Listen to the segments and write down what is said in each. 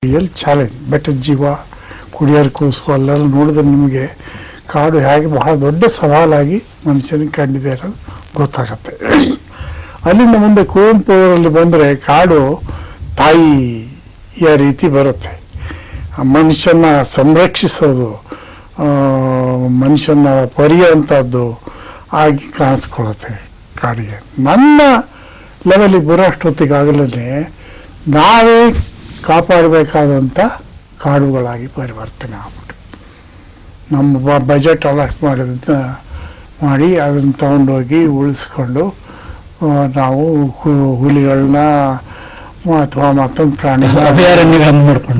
Real challenge. ಬೆಟ್ಟದ ಜೀವ, ಕುಡಿಯೋರ್ ಕೂಸು ಅಲ್ಲೆಲ್ಲ ನೋಡಿದ್ರೆ ನಿಮಗೆ ಕಾಡು ಹೇಗೆ ಬಹಳ ದೊಡ್ಡ ಸವಾಲಾಗಿ ಮನುಷ್ಯನಿಗೆ ಕಂಡಿದೆ ಅನ್ನೋದು ಗೊತ್ತಾಗತ್ತೆ. ಅಲ್ಲಿಂದ ಮುಂದೆ ಕುವೆಂಪು ಅವರಲ್ಲಿ ಬಂದರೆ ಕಾಡು ತಾಯಿಯ ರೀತಿ ಬರುತ್ತೆ. ಮನುಷ್ಯನ ಸಂರಕ್ಷಿಸೋದು, ಮನುಷ್ಯನ ಪರಿಯುವಂಥದ್ದು ಆಗಿ ಕಾಣಿಸ್ಕೊಳ್ಳುತ್ತೆ ಕಾಡಿಗೆ. ನನ್ನ ಲೆವೆಲಿಗೆ ಬರೋಷ್ಟೊತ್ತಿಗಾಗಲೇ ನಾವೇ ಕಾಪಾಡಬೇಕಾದಂಥ ಕಾಡುಗಳಾಗಿ ಪರಿವರ್ತನೆ ಆಗ್ಬಿಟ್ಟು ನಮ್ಮ ಬಜೆಟ್ ಅಲಾಟ್ ಮಾಡಿ ಅದನ್ನು ತಗೊಂಡೋಗಿ ಉಳಿಸ್ಕೊಂಡು ನಾವು ಹುಲಿಗಳನ್ನ ಅಥವಾ ಮತ್ತೊಂದು ಪ್ರಾಣಿ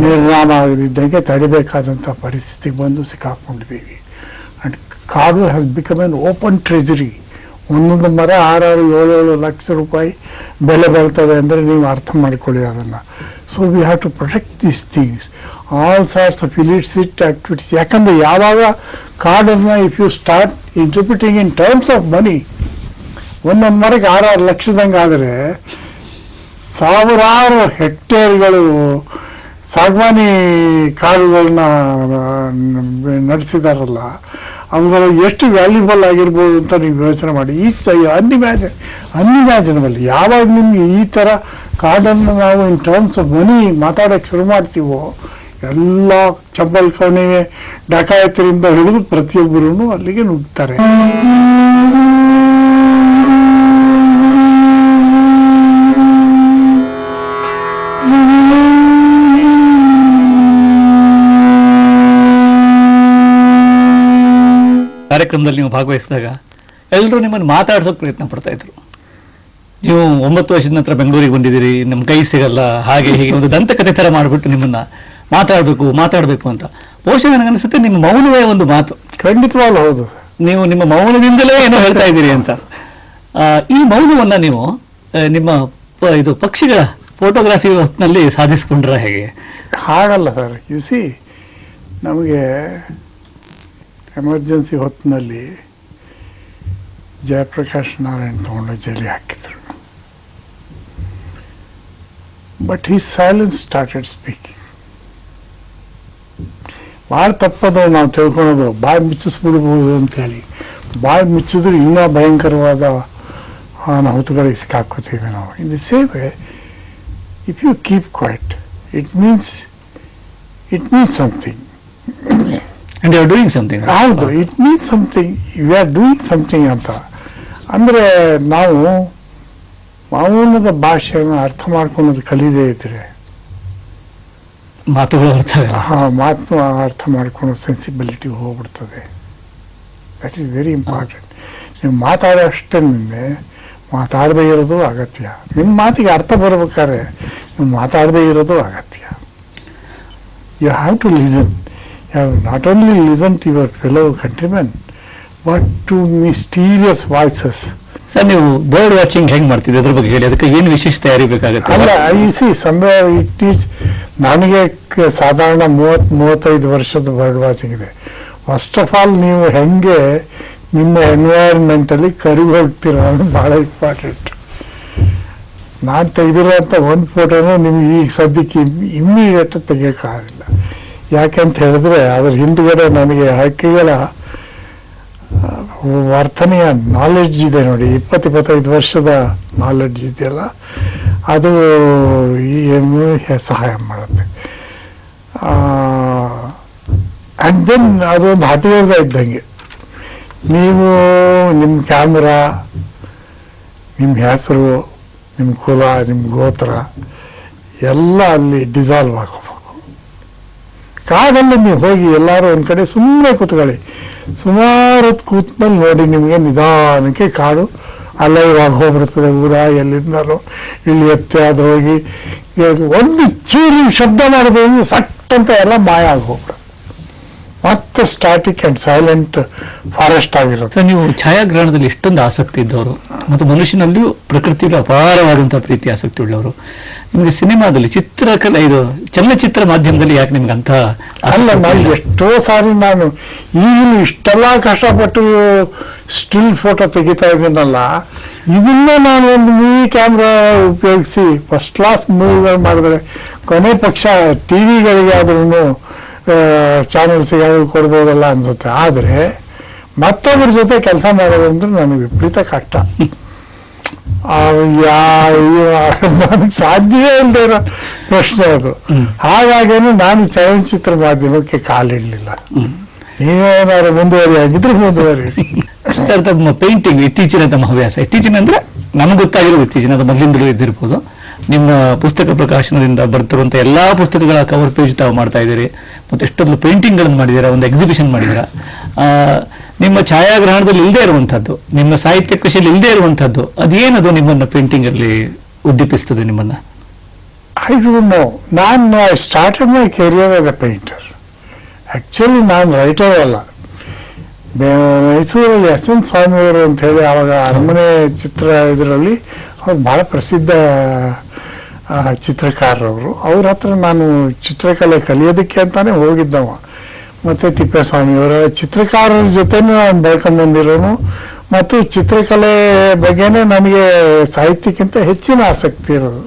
ನಿರ್ನಾಮ ಆಗದಿದ್ದಂಗೆ ತಡಿಬೇಕಾದಂಥ ಪರಿಸ್ಥಿತಿಗೆ ಬಂದು ಸಿಕ್ಕಾಕೊಂಡಿದ್ದೀವಿ. ಆ್ಯಂಡ್ ಕಾಡು has become an open treasury. ಒಂದೊಂದು ಮರ 6-7 ಲಕ್ಷ ರೂಪಾಯಿ ಬೆಲೆ ಬರ್ತವೆ ಅಂದರೆ ನೀವು ಅರ್ಥ ಮಾಡಿಕೊಳ್ಳಿ ಅದನ್ನು. So we have to protect these things, all sorts of illicit activities. ಯಾಕಂದರೆ ಯಾವಾಗ ಕಾಡನ್ನು if you start interpreting in terms of money, ಒಂದೊಂದು ಮರಕ್ಕೆ 6-6 ಲಕ್ಷದಂಗೆ ಆದರೆ ಸಾವಿರಾರು ಹೆಕ್ಟೇರ್ಗಳು ಸಾಗವಾನಿ ಕಾಡುಗಳನ್ನ ನಡೆಸಿದಾರಲ್ಲ, ಅವುಗಳು ಎಷ್ಟು ವ್ಯಾಲ್ಯೂಬಲ್ ಆಗಿರ್ಬೋದು ಅಂತ ನೀವು ಯೋಚನೆ ಮಾಡಿ. ಅನ್ಇಮ್ಯಾಜಿನಬಲ್. ಯಾವಾಗ ನಿಮಗೆ ಈ ಥರ ಕಾಡನ್ನು ನಾವು ಇನ್ ಟರ್ಮ್ಸ್ ಆಫ್ ಮನಿ ಮಾತಾಡೋಕ್ಕೆ ಶುರು ಮಾಡ್ತೀವೋ, ಎಲ್ಲ ಚಪ್ಪಲ್ ಕಣಿವೆ ಡಕಾಯತರಿಂದ ಹಿಡಿದು ಪ್ರತಿಯೊಬ್ಬರೂ ಅಲ್ಲಿಗೆ ನುಗ್ತಾರೆ. ಕಾರ್ಯಕ್ರಮದಲ್ಲಿ ನೀವು ಭಾಗವಹಿಸಿದಾಗ ಎಲ್ಲರೂ ನಿಮ್ಮನ್ನು ಮಾತಾಡ್ಸೋಕೆ ಪ್ರಯತ್ನ ಪಡ್ತಾ ಇದ್ರು. ನೀವು 9 ವರ್ಷದ ನಂತರ ಬೆಂಗಳೂರಿಗೆ ಬಂದಿದ್ದೀರಿ, ನಮ್ಮ ಕೈ ಸಿಗಲ್ಲ, ಹಾಗೆ ಹೀಗೆ ಒಂದು ದಂತಕಥೆ ಥರ ಮಾಡಿಬಿಟ್ಟು ನಿಮ್ಮನ್ನ ಮಾತಾಡಬೇಕು ಅಂತ. ಬಹುಶಃ ನನಗನ್ಸುತ್ತೆ ನಿಮ್ಮ ಮೌನವೇ ಒಂದು ಮಾತು. ಖಂಡಿತವಾಗ್ಲೂ ಹೌದು. ನೀವು ನಿಮ್ಮ ಮೌನದಿಂದಲೇ ಏನೋ ಹೇಳ್ತಾ ಇದ್ದೀರಿ ಅಂತ. ಈ ಮೌನವನ್ನು ನೀವು ನಿಮ್ಮ ಇದು ಪಕ್ಷಿಗಳ ಫೋಟೋಗ್ರಫಿ ಹೊತ್ತಿನಲ್ಲಿ ಸಾಧಿಸ್ಕೊಂಡ್ರೆ ಹೇಗೆ? ಹಾಗಲ್ಲ ಸರ್. ಯು ಸಿ, ನಮಗೆ ಎಮರ್ಜೆನ್ಸಿ ಹೊತ್ತಿನಲ್ಲಿ ಜಯಪ್ರಕಾಶ್ ನಾರಾಯಣ್ ತಗೊಂಡು ಜೈಲಿಗೆ ಹಾಕಿದ್ರು. But he silence started speaking. ಭಾಳ ತಪ್ಪದು ನಾವು ತಿಳ್ಕೊಳೋದು, ಬಾಯಿ ಮುಚ್ಚಿಸ್ಬಿಡ್ಬೋದು ಅಂತೇಳಿ. ಬಾಯಿ ಮುಚ್ಚಿದ್ರೆ ಇನ್ನೂ ಭಯಂಕರವಾದ ಅನಾಹುತಗಳಿಗೆ ಸಿಕ್ಕಾಕೋತೀವಿ ನಾವು. In the same way, if you keep quiet, it means something. And you are doing something. ಹೌದು, it means something. You are doing something ಅಂತ. ಅಂದರೆ ನಾವು ಮೌನದ ಭಾಷೆಯನ್ನು ಅರ್ಥ ಮಾಡ್ಕೊಳ್ಳೋದು ಕಲಿದೇ ಇದ್ರೆ ಮಾತುಗಳು ಬರ್ತವೆ. ಮಾತು ಅರ್ಥ ಮಾಡ್ಕೊಳ್ಳೋ ಸೆನ್ಸಿಬಿಲಿಟಿ ಹೋಗ್ಬಿಡ್ತದೆ. That is very important. ನೀವು ಮಾತಾಡೋ ಅಷ್ಟೇ ಮಾತಾಡದೇ ಇರೋದು ಅಗತ್ಯ. ನಿಮ್ಮ ಮಾತಿಗೆ ಅರ್ಥ ಬರ್ಬೇಕಾದ್ರೆ ನೀವು ಮಾತಾಡದೇ ಇರೋದು ಅಗತ್ಯ. You have to listen. You have not only listened to your fellow countrymen, but to mysterious voices. Sir, ನೀವು ಬರ್ಡ್ ವಾಚಿಂಗ್ ಹೆಂಗೆ ಮಾಡ್ತಿದ್ದೆ ಅದ್ರ ಬಗ್ಗೆ ಹೇಳಿ. ಅದಕ್ಕೆ ಏನು ವಿಶೇಷ ತಯಾರಿ ಬೇಕಾಗುತ್ತೆ? ಅಲ್ಲ, I C somewhere it is. ನನಗೆ ಸಾಧಾರಣ 30-35 ವರ್ಷದ ಬರ್ಡ್ ವಾಚಿಂಗ್ ಇದೆ. ಫಸ್ಟ್ ಆಫ್ ಆಲ್ ನೀವು ಹೆಂಗೆ ನಿಮ್ಮ ಎನ್ವೈರನ್ಮೆಂಟಲ್ಲಿ ಕರಿಗಿ ಹೋಗ್ತೀರ ಅನ್ನೋದು ಭಾಳ ಇಂಪಾರ್ಟೆಂಟ್. ನಾನು ತೆಗೆದಿರೋಂಥ ಒಂದು ಫೋಟೋನು ನಿಮ್ಗೆ ಈಗ ಸದ್ಯಕ್ಕೆ ಇಮ್ಮಿಡಿಯೇಟ್ ತೆಗಿಯೋಕ್ಕಾಗಲ್ಲ. ಯಾಕೆಂತ ಹೇಳಿದ್ರೆ ಅದ್ರ ಹಿಂದ್ಗಡೆ ನನಗೆ ಹಕ್ಕಿಗಳ ವರ್ತನೆಯ ನಾಲೆಡ್ಜ್ ಇದೆ ನೋಡಿ. 20-25 ವರ್ಷದ ನಾಲೆಡ್ಜ್ ಇದೆಯಲ್ಲ, ಅದು ಸಹಾಯ ಮಾಡುತ್ತೆ. ಆ್ಯಂಡ್ ದೆನ್ ಅದೊಂದು ಹಠಯೋಗ ಇದ್ದಂಗೆ. ನೀವು ನಿಮ್ಮ ಕ್ಯಾಮ್ರಾ, ನಿಮ್ಮ ಹೆಸರು, ನಿಮ್ಮ ಕುಲ, ನಿಮ್ಮ ಗೋತ್ರ ಎಲ್ಲ ಅಲ್ಲಿ ಡಿಸಾಲ್ವ್ ಆಗೋದು. ಕಾಡಲ್ಲಿ ನೀವು ಹೋಗಿ ಎಲ್ಲರೂ ಒಂದು ಕಡೆ ಸುಮ್ಮನೆ ಕೂತ್ಕೊಳ್ಳಿ. ಸುಮಾರು ಹೊತ್ತು ಕೂತ್ಮೇಲೆ ನೋಡಿ ನಿಮಗೆ ನಿಧಾನಕ್ಕೆ ಕಾಡು ಅಲ್ಲೇ ಇವಾಗ ಹೋಗ್ಬಿಡ್ತದೆ. ಊರ ಎಲ್ಲಿಂದಲೂ ಇಲ್ಲಿ ಎತ್ತೆ ಅದು ಹೋಗಿ ಒಂದು ಚೂರು ಶಬ್ದ ಮಾಡಿದ್ರೆ ಸಟ್ ಅಂತ ಎಲ್ಲ ಮಾಯ ಆಗಿ ಹೋಗ್ಬಿಡುತ್ತೆ. ಮತ್ತೆ ಸ್ಟಾಟಿಕ್ ಅಂಡ್ ಸೈಲೆಂಟ್ ಫಾರೆಸ್ಟ್ ಆಗಿರುತ್ತೆ. ಸರ್, ನೀವು ಛಾಯಾಗ್ರಹಣದಲ್ಲಿ ಇಷ್ಟೊಂದು ಆಸಕ್ತಿ ಇದ್ದವರು ಮತ್ತು ಮನುಷ್ಯನಲ್ಲಿಯೂ ಪ್ರಕೃತಿಯಲ್ಲಿ ಅಪಾರವಾದಂತಹ ಪ್ರೀತಿ ಆಸಕ್ತಿ ಉಳ್ಳವರು, ನಿಮಗೆ ಸಿನಿಮಾದಲ್ಲಿ ಚಿತ್ರಕಲೆ ಇದು ಚಲನಚಿತ್ರ ಮಾಧ್ಯಮದಲ್ಲಿ ಯಾಕೆ ನಿಮ್ಗೆ ಅಂತ ಅಲ್ಲ, ನಾನು ಎಷ್ಟೋ ಸಾರಿ ನಾನು ಈಗಲೂ ಇಷ್ಟೆಲ್ಲ ಕಷ್ಟಪಟ್ಟು ಸ್ಟಿಲ್ ಫೋಟೋ ತೆಗಿತಾ ಇದ್ದೀನಲ್ಲ, ಇದನ್ನ ನಾನು ಒಂದು ಮೂವಿ ಕ್ಯಾಮ್ರಾ ಉಪಯೋಗಿಸಿ ಫಸ್ಟ್ ಕ್ಲಾಸ್ ಮೂವಿಗಳು ಮಾಡಿದ್ರೆ ಕೊನೆ ಪಕ್ಷ ಟಿವಿಗಳಿಗೆ ಆದ್ರೂ ಚಾನೆಲ್ಸ್ಗೆ ಕೊಡ್ಬೋದಲ್ಲ ಅನ್ಸುತ್ತೆ. ಆದರೆ ಮತ್ತೊಬ್ಬರ ಜೊತೆ ಕೆಲಸ ಮಾಡೋದಂದ್ರೆ ನನಗೆ ವಿಪರೀತ ಕಷ್ಟ. ನನಗೆ ಸಾಧ್ಯವೇ ಇಲ್ಲದೆ ಪ್ರಶ್ನೆ ಅದು. ಹಾಗಾಗೇನು ನಾನು ಚಲನಚಿತ್ರ ಮಾಧ್ಯಮಕ್ಕೆ ಕಾಲಿಡಲಿಲ್ಲ. ನೀವೇನಾದ್ರು ಮುಂದುವರಿ ಆಗಿದ್ರೆ ಮುಂದುವರಿ. ಸರ್, ತಮ್ಮ ಪೇಂಟಿಂಗ್ ಇತ್ತೀಚಿನ ತಮ್ಮ ಹವ್ಯಾಸ, ಇತ್ತೀಚಿನ ಅಂದ್ರೆ ನಮ್ಗೆ ಗೊತ್ತಾಗಿರೋದು ಇತ್ತೀಚಿನ, ಅದು ಮೊದಲಿಂದಲೂ ಇದ್ದಿರ್ಬೋದು. ನಿಮ್ಮ ಪುಸ್ತಕ ಪ್ರಕಾಶನದಿಂದ ಬರ್ತಿರುವಂಥ ಎಲ್ಲಾ ಪುಸ್ತಕಗಳ ಕವರ್ ಪೇಜ್ ತಾವು ಮಾಡ್ತಾ ಇದ್ದೀರಿ, ಮತ್ತೆ ಎಷ್ಟೊಂದು ಪೇಂಟಿಂಗ್ಗಳನ್ನು ಮಾಡಿದ್ದೀರಾ, ಒಂದು ಎಕ್ಸಿಬಿಷನ್ ಮಾಡಿದ್ದೀರಾ. ನಿಮ್ಮ ಛಾಯಾಗ್ರಹಣದಲ್ಲಿ ಇಲ್ಲದೆ ಇರುವಂಥದ್ದು, ನಿಮ್ಮ ಸಾಹಿತ್ಯ ಕೃಷಿಯಲ್ಲಿ ಇಲ್ಲದೆ ಇರುವಂಥದ್ದು ಅದೇನದು ನಿಮ್ಮನ್ನ ಪೇಂಟಿಂಗ್ ಅಲ್ಲಿ ಉದ್ದೀಪಿಸ್ತದೆ ನಿಮ್ಮನ್ನ? I don't know. I started my career as a painter. Actually ನಾನು ರೈಟರ್ ಅಲ್ಲ. ಮೈಸೂರಲ್ಲಿ ಎಸ್ ಎನ್ ಸ್ವಾಮಿಯವರು ಅಂತ ಹೇಳಿ ಆವಾಗ ಅರಮನೆ ಚಿತ್ರ ಇದರಲ್ಲಿ ಅವ್ರು ಬಹಳ ಪ್ರಸಿದ್ಧ ಚಿತ್ರಕಾರರವರು. ಅವ್ರ ಹತ್ರ ನಾನು ಚಿತ್ರಕಲೆ ಕಲಿಯೋದಕ್ಕೆ ಅಂತಾನೆ ಹೋಗಿದ್ದವ. ಮತ್ತು ತಿಪ್ಪೇಸ್ವಾಮಿಯವರ ಚಿತ್ರಕಾರರ ಜೊತೆನೂ ನಾನು ಬೆಳ್ಕೊಂಡ್ಬಂದಿರೋನು. ಮತ್ತು ಚಿತ್ರಕಲೆ ಬಗ್ಗೆನೇ ನನಗೆ ಸಾಹಿತ್ಯಕ್ಕಿಂತ ಹೆಚ್ಚಿನ ಆಸಕ್ತಿ ಇರೋದು.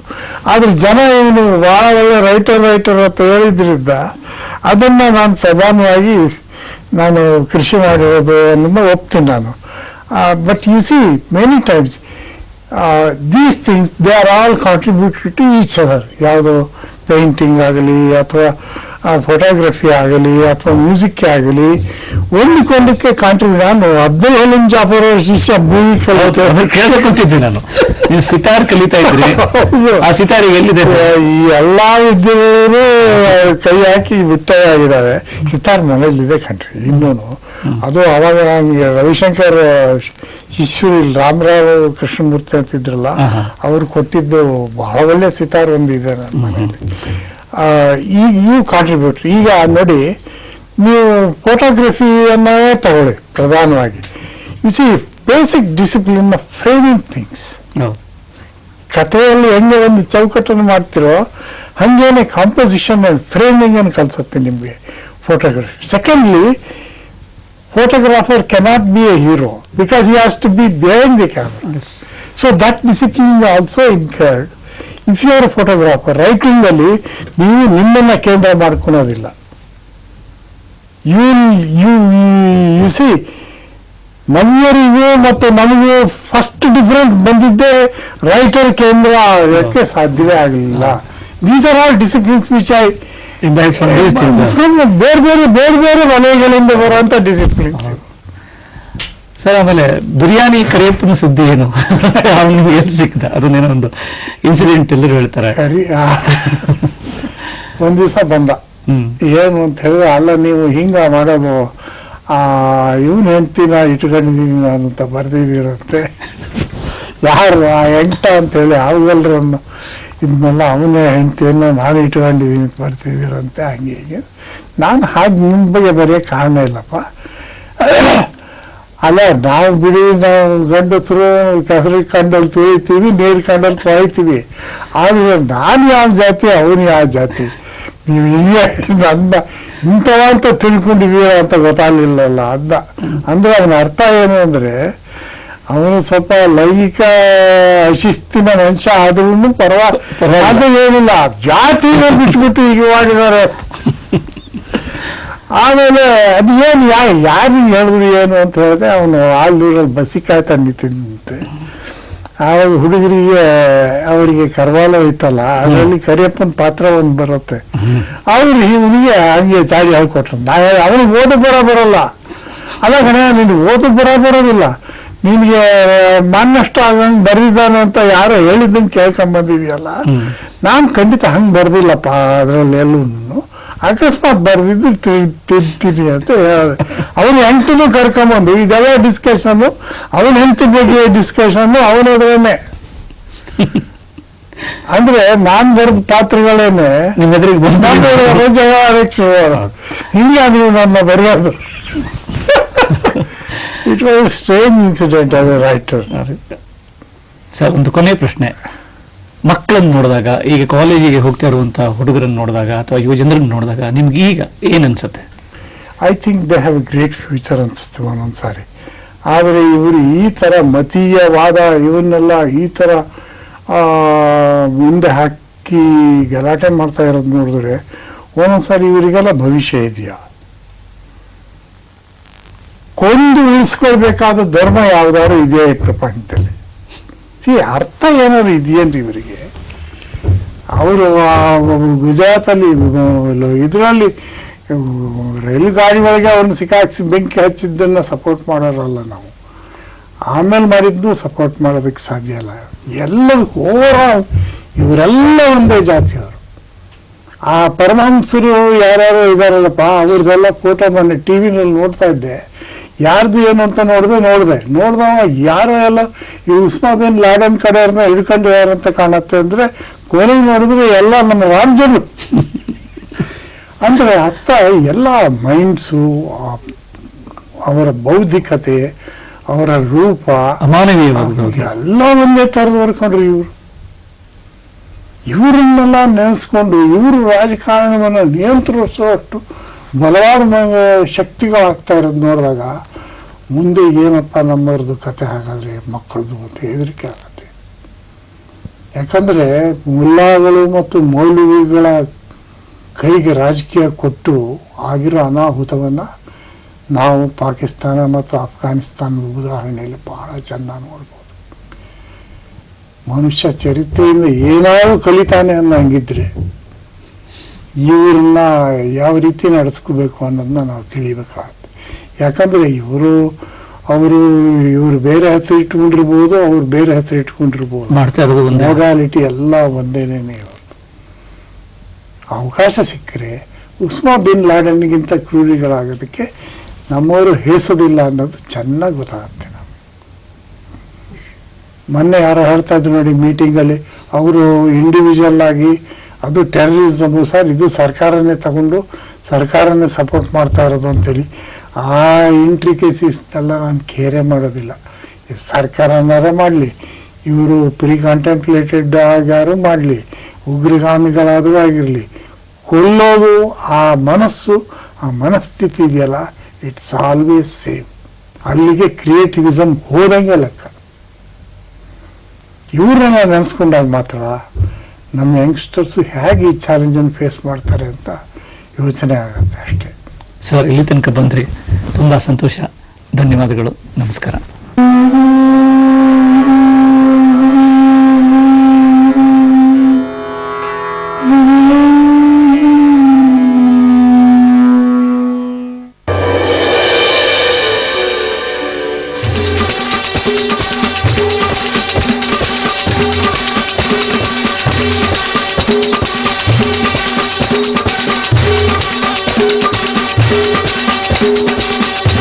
ಆದರೆ ಜನ ಇವನು ಭಾಳ ಒಳ್ಳೆ ರೈಟರ್ ಅಂತ ಹೇಳಿದ್ರಿಂದ ಅದನ್ನು ನಾನು ಪ್ರಧಾನವಾಗಿ ನಾನು ಕೃಷಿ ಮಾಡಿರೋದು ಅನ್ನೋದನ್ನ ಒಪ್ತೀನಿ ನಾನು. But you see many times these things they are all contributed to each other. ಯಾವುದೋ ಪೇಂಟಿಂಗ್ ಆಗಲಿ ಅಥವಾ ಫೋಟೋಗ್ರಫಿ ಆಗಲಿ ಅಥವಾ ಮ್ಯೂಸಿಕ್ ಆಗಲಿ ಒಂದಕ್ಕೊಂದಕ್ಕೆ ಕಾಂಟ್ರಿಬ್ಯೂಟ್. ನಾನು ಅಬ್ದುಲ್ ಹಲೀಂ ಜಾಫರ್ ಅವ್ರ ಶಿಷ್ಯ ಮೂವಿ ಕೇಳಬೇಕಂತಿದ್ದೆ ನಾನು. ನೀವು ಸಿತಾರ್ ಕಲಿತಾ ಇದ್ರಿ, ಆ ಸಿತಾರ್ ಎಲ್ಲಿದೆ? ಈ ಎಲ್ಲಾ ವಿದ್ಯೆಗಳು ಕೈ ಹಾಕಿ ಬಿಟ್ಟಾಗಿದ್ದಾವೆ. ಸಿತಾರ್ ಮನೇಲಿದೆ ಕಣ್ರಿ ಇನ್ನೂನು. ಅದು ಅವಾಗ ನನಗೆ ರವಿಶಂಕರ್ ಶಿಷ್ಯರು ಇಲ್ಲಿ ರಾಮರಾವ್ ಕೃಷ್ಣಮೂರ್ತಿ ಅಂತಿದ್ರಲ್ಲ, ಅವ್ರು ಕೊಟ್ಟಿದ್ದು ಬಹಳ ಒಳ್ಳೆ ಸಿತಾರ್ ಒಂದಿದೆ ನನ್ನ ಮನೆಯಲ್ಲಿ. ಈಗ ಇವು ಕಾಂಟ್ರಿಬ್ಯೂಟ್ರಿ. ಈಗ ನೋಡಿ, ನೀವು ಫೋಟೋಗ್ರಫಿಯನ್ನೇ ತಗೊಳ್ಳಿ ಪ್ರಧಾನವಾಗಿ. U C basic discipline of framing things. ಕಥೆಯಲ್ಲಿ ಹೆಂಗೆ ಒಂದು ಚೌಕಟ್ಟನ್ನು ಮಾಡ್ತಿರೋ ಹಂಗೇನೆ ಕಾಂಪೋಸಿಷನ್ ಅಂಡ್ ಫ್ರೇಮಿಂಗ್ ಅನ್ನು ಕಲಿಸುತ್ತೆ ನಿಮಗೆ photography. Secondly, photographer cannot be a hero because he has to be behind the camera. Yes. So that discipline is also incurred. If you are a photographer, writing ಅಲ್ಲಿ ನೀವು ನಿಮ್ಮನ್ನ ಕೇಂದ್ರ ಮಾಡ್ಕೊಳೋದಿಲ್ಲ. U C ನಮ್ಮವರಿಗೂ ಮತ್ತು ನಮಗೂ first difference ಬಂದಿದ್ದೆ writer ಕೇಂದ್ರ ಆಗಕ್ಕೆ ಸಾಧ್ಯವೇ ಆಗಲಿಲ್ಲ. These are all disciplines which I ಬೇರೆ ಬೇರೆ ವಲಯಗಳಿಂದ ಬರುವಂತ ಡಿಸಿಪ್ಲಿನ್ಸ್. ಸರ್, ಆಮೇಲೆ ಬಿರಿಯಾನಿ ಕರಿಯಪ್ಪನ ಸುದ್ದಿ ಏನು ಅವನಿಗೆ ಎಲ್ಲಿ ಸಿಕ್ಕಿದ? ಅದನ್ನೇನೋ ಒಂದು ಇನ್ಸಿಡೆಂಟ್ ಎಲ್ಲರೂ ಹೇಳ್ತಾರೆ. ಒಂದ್ ದಿವಸ ಬಂದ, ಏನು ಅಂತ ಹೇಳಿದ್ರೆ, ಅಲ್ಲ ನೀವು ಹಿಂಗ ಮಾಡೋದು, ಇವನ್ ಹೆಂಡ್ತಿನ ಇಟ್ಕೊಂಡಿದ್ದೀನಿ ನಾನು ಅಂತ ಬರ್ದಿದ್ದೀರಂತೆ. ಯಾರು ಆ ಎಂಟ ಅಂತ ಹೇಳಿ ಅವಾಗೆಲ್ರನ್ನು ಇದನ್ನೆಲ್ಲ ಅವನೇ ಹೆಂಡ್ತಿಯನ್ನು ನಾನು ಇಟ್ಕೊಂಡಿದ್ದೀನಿ ಅಂತ ಬರ್ತಿದ್ದೀರಂತೆ. ಹಂಗೆ ಹೀಗೆ ನಾನು ಹಾಗೆ ನಿಮ್ಮ ಬಗ್ಗೆ ಬರೆಯೋಕ್ಕೆ ಕಾರಣ ಇಲ್ಲಪ್ಪ. ಅಲ್ಲ, ನಾವು ಬಿಡಿ, ನಾವು ಗಂಡಸರು ಕೆಸರು ಕಂಡಲ್ಲಿ ತೊಳಿತೀವಿ, ನೀರು ಕಂಡಲ್ಲಿ ತೊಳಿತೀವಿ. ಆದ್ರೆ ನಾನು ಯಾವ ಜಾತಿ, ಅವನು ಯಾವ ಜಾತಿ, ನೀವು ಹೀಗೆ ನನ್ನ ಇಂಥವ ಅಂತ ತಿಳ್ಕೊಂಡಿದೀರ ಅಂತ ಗೊತ್ತಾಗಲಿಲ್ಲಲ್ಲ ಅಂದ. ಅಂದ್ರೆ ಅವನ ಅರ್ಥ ಏನು ಅಂದ್ರೆ, ಅವನು ಸ್ವಲ್ಪ ಲೈಂಗಿಕ ಅಶಿಸ್ತಿನ ಮನುಷ್ಯ ಆದ್ರೂ ಪರವಾಗಿ ಏನಿಲ್ಲ, ಜಾತಿನ ಬಿಟ್ಬಿಟ್ಟು ಈಗ ಮಾಡಿದ್ದಾರೆ. ಆಮೇಲೆ ಅದು ಏನು ಯಾರಿಗೆ ಹೇಳಿದ್ರು ಏನು ಅಂತ ಹೇಳಿದೆ, ಅವನು ಆಲ್ದೂರಲ್ಲಿ ಬಸ್ಸಿ ಕಾಯ್ತಾ ನಿಂತಿದ್ದಂತೆ. ಆವಾಗ ಹುಡುಗರಿಗೆ ಅವರಿಗೆ ಕರ್ವಾಲ ಐತಲ್ಲ, ಅದರಲ್ಲಿ ಕರಿಯಪ್ಪನ ಪಾತ್ರ ಒಂದು ಬರುತ್ತೆ. ಅವ್ರು ಇವನಿಗೆ ಹಂಗೆ ಚಾಡಿ ಹೇಳ್ಕೊಟ್ರು. ಅವನಿಗೆ ಓದು ಬರಲ್ಲ. ಅಲ್ಲ ಕಣ, ನಿನ್ಗೆ ಓದು ಬರೋದಿಲ್ಲ, ನಿನ್ಗೆ ಮನ್ನಷ್ಟು ಆಗಂಗೆ ಬರ್ದಿದ್ದಾನೆ ಅಂತ ಯಾರೋ ಹೇಳಿದ್ದನ್ನು ಕೇಳ್ಕೊಂಬಂದಿದೆಯಲ್ಲ. ನಾನು ಖಂಡಿತ ಹಂಗೆ ಬರ್ದಿಲ್ಲಪ್ಪ, ಅದರಲ್ಲಿ ಎಲ್ಲೂ ಅಕಸ್ಮಾತ್ ಬರ್ದಿದ್ದು ತಿಂತೀನಿ ಅಂತ ಹೇಳಿದೆ. ಅವನು ಹೆಂಡತಿನೂ ಕರ್ಕೊಂಬಂದು ಇದೆಲ್ಲ ಡಿಸ್ಕಷನ್ನು, ಅವನ ಹೆಂಡತಿ ಬಗ್ಗೆ ಡಿಸ್ಕಷನ್ನು ಅವನದ್ರೇನೆ. ಅಂದ್ರೆ ನಾನ್ ಬರೆದ ಪಾತ್ರಗಳೇನೆ ನಿಮ್ಮ ಎದುರಿಗೆ ಹಿಂಗೆ ನೀವು ನನ್ನ ಬರೆಯೋದು. It was strange incident as A writer. Sir, ಒಂದು ಕೊನೆ ಪ್ರಶ್ನೆ. ಮಕ್ಕಳನ್ನು ನೋಡಿದಾಗ, ಈಗ ಕಾಲೇಜಿಗೆ ಹೋಗ್ತಾ ಇರುವಂತಹ ಹುಡುಗರನ್ನು ನೋಡಿದಾಗ ಅಥವಾ ಯುವ ಜನರನ್ನು ನೋಡಿದಾಗ ನಿಮ್ಗೆ ಈಗ ಏನನ್ಸುತ್ತೆ? I think they have a great future ಅನಿಸುತ್ತೆ ಒಂದೊಂದು ಸಾರಿ. ಆದರೆ ಇವರು ಈ ಥರ ಮತೀಯವಾದ ಇವನ್ನೆಲ್ಲ ಈ ಥರ ಮುಂದೆ ಹಾಕಿ ಗಲಾಟೆ ಮಾಡ್ತಾ ಇರೋದು ನೋಡಿದ್ರೆ ಒಂದೊಂದು ಸಾರಿ ಇವರಿಗೆಲ್ಲ ಭವಿಷ್ಯ ಇದೆಯಾ? ಕೊಂದು ಉಳಿಸ್ಕೊಳ್ಬೇಕಾದ ಧರ್ಮ ಯಾವ್ದಾದ್ರು ಇದೆಯಾ ಈ ಪ್ರಪಂಚದಲ್ಲಿ? ಅರ್ಥ ಏನಾದ್ರು ಇದೆಯೇನ್ರಿ ಇವರಿಗೆ? ಅವರು ಗುಜರಾತಲ್ಲಿ ಇದರಲ್ಲಿ ರೈಲು ಗಾಡಿ ಒಳಗೆ ಅವ್ರನ್ನ ಸಿಕ್ಕಾಕ್ಸಿ ಬೆಂಕಿ ಹಚ್ಚಿದ್ದನ್ನು ಸಪೋರ್ಟ್ ಮಾಡೋರಲ್ಲ ನಾವು. ಆಮೇಲೆ ಮಾಡಿದ್ದು ಸಪೋರ್ಟ್ ಮಾಡೋದಕ್ಕೆ ಸಾಧ್ಯ ಇಲ್ಲ. ಎಲ್ಲದಕ್ಕೂ ಓವರ್ ಇವರೆಲ್ಲ ಒಂದೇ ಜಾತಿಯವರು. ಆ ಪರಮಹಂಸರು ಯಾರ್ಯಾರು ಇದಾರಲ್ಲಪ್ಪ, ಅವ್ರದ್ದೆಲ್ಲ ಫೋಟೋ ಮೊನ್ನೆ ಟಿ ವಿನಲ್ಲಿ ನೋಡ್ತಾ ಇದ್ದೆ. ಯಾರ್ದು ಏನು ಅಂತ ನೋಡ್ದವ ಯಾರೋ ಎಲ್ಲ ಈ ಉಸ್ಮಾ ಬಿನ್ ಲಾಡೆನ್ ಕಡೆಯವ್ರನ್ನ ಹಿಡ್ಕೊಂಡು ಯಾರಂತ ಕಾಣತ್ತೆ ಅಂದರೆ ಕೊನೆಗೆ ನೋಡಿದ್ರೆ ಎಲ್ಲ ನಮ್ಮ ರಾಜ್ಯರು. ಅಂದರೆ ಅರ್ಥ ಎಲ್ಲ ಮೈಂಡ್ಸು, ಅವರ ಬೌದ್ಧಿಕತೆ, ಅವರ ರೂಪ, ಎಲ್ಲ ಒಂದೇ ಥರದ ಬರ್ಕೊಂಡ್ರು ಇವರು. ಇವರನ್ನೆಲ್ಲ ನೆನೆಸ್ಕೊಂಡು ಇವರು ರಾಜಕಾರಣವನ್ನು ನಿಯಂತ್ರಿಸುವಷ್ಟು ಬಲವಾದ ಶಕ್ತಿಗಳಾಗ್ತಾ ಇರೋದು ನೋಡಿದಾಗ ಮುಂದೆ ಏನಪ್ಪ ನಮ್ಮವ್ರದ್ದು ಕತೆ ಹಾಗಾದ್ರೆ ಮಕ್ಕಳದು ಅಂತ ಹೆದರಿಕೆ ಆಗುತ್ತೆ. ಯಾಕಂದರೆ ಮುಲ್ಲಾಗಳು ಮತ್ತು ಮೌಲ್ವಿಗಳ ಕೈಗೆ ರಾಜಕೀಯ ಕೊಟ್ಟು ಆಗಿರೋ ಅನಾಹುತವನ್ನು ನಾವು ಪಾಕಿಸ್ತಾನ ಮತ್ತು ಅಫ್ಘಾನಿಸ್ತಾನದ ಉದಾಹರಣೆಯಲ್ಲಿ ಬಹಳ ಚೆನ್ನಾಗಿ ನೋಡ್ಬೋದು. ಮನುಷ್ಯ ಚರಿತ್ರೆಯಿಂದ ಏನಾದರೂ ಕಲಿತಾನೆ ಅನ್ನಂಗಿದ್ರೆ ಇವ್ರನ್ನ ಯಾವ ರೀತಿ ನಡೆಸ್ಕೋಬೇಕು ಅನ್ನೋದನ್ನ ನಾವು ತಿಳಿಬೇಕಾಗುತ್ತೆ. ಯಾಕಂದರೆ ಇವರು ಬೇರೆ ಹೆಸರು ಇಟ್ಕೊಂಡಿರ್ಬೋದು, ಅವ್ರು ಬೇರೆ ಹೆಸರು ಇಟ್ಕೊಂಡಿರ್ಬೋದು, ಮೊಡಾಲಿಟಿ ಎಲ್ಲ ಒಂದೇನೇ. ಅವಕಾಶ ಸಿಕ್ಕರೆ ಉಸ್ಮಾ ಬಿನ್ ಲಾಡೆನ್ಗಿಂತ ಕ್ರೂರಿಗಳಾಗೋದಕ್ಕೆ ನಮ್ಮವರು ಹೇಸೋದಿಲ್ಲ ಅನ್ನೋದು ಚೆನ್ನಾಗಿ ಗೊತ್ತಾಗುತ್ತೆ ನಮಗೆ. ಮೊನ್ನೆ ಯಾರೋ ಹೇಳ್ತಾ ಇದ್ರು ನೋಡಿ ಮೀಟಿಂಗಲ್ಲಿ, ಅವರು ಇಂಡಿವಿಜುವಲ್ ಆಗಿ ಅದು ಟೆರರಿಸಮ್ ಸರ್, ಇದು ಸರ್ಕಾರನೇ ತಗೊಂಡು ಸರ್ಕಾರನೇ ಸಪೋರ್ಟ್ ಮಾಡ್ತಾ ಇರೋದು ಅಂತೇಳಿ ಆ ಇಂಟ್ರಿಕೇಸಿಸ್ನೆಲ್ಲ ನಾನು ಕೇರೆ ಮಾಡೋದಿಲ್ಲ. ಸರ್ಕಾರನಾರ ಮಾಡಲಿ, ಇವರು ಪ್ರೀ ಕಾಂಟೆಂಪ್ಲೇಟೆಡ್ ಆಗ್ಯಾರು ಮಾಡಲಿ, ಉಗ್ರಗಾಮಿಗಳಾದರೂ ಆಗಿರಲಿ, ಕೊಲ್ಲೋದು ಆ ಮನಸ್ಸು, ಆ ಮನಸ್ಥಿತಿ ಇದೆಯಲ್ಲ, ಇಟ್ಸ್ ಆಲ್ವೇಸ್ ಸೇಮ್. ಅಲ್ಲಿಗೆ ಕ್ರಿಯೇಟಿವಿಸಮ್ ಹೋದಂಗೆ ಲೆಕ್ಕ. ಇವ್ರನ್ನ ನೆನೆಸ್ಕೊಂಡಾಗ ಮಾತ್ರ ನಮ್ಮ ಯಂಗ್ಸ್ಟರ್ಸು ಹೇಗೆ ಈ ಚಾಲೆಂಜನ್ನು ಫೇಸ್ ಮಾಡ್ತಾರೆ ಅಂತ ಯೋಚನೆ ಆಗುತ್ತೆ ಅಷ್ಟೇ. ಸರ್, ಇಲ್ಲಿ ತನಕ ಬಂದ್ರಿ, ತುಂಬ ಸಂತೋಷ. ಧನ್ಯವಾದಗಳು. ನಮಸ್ಕಾರ.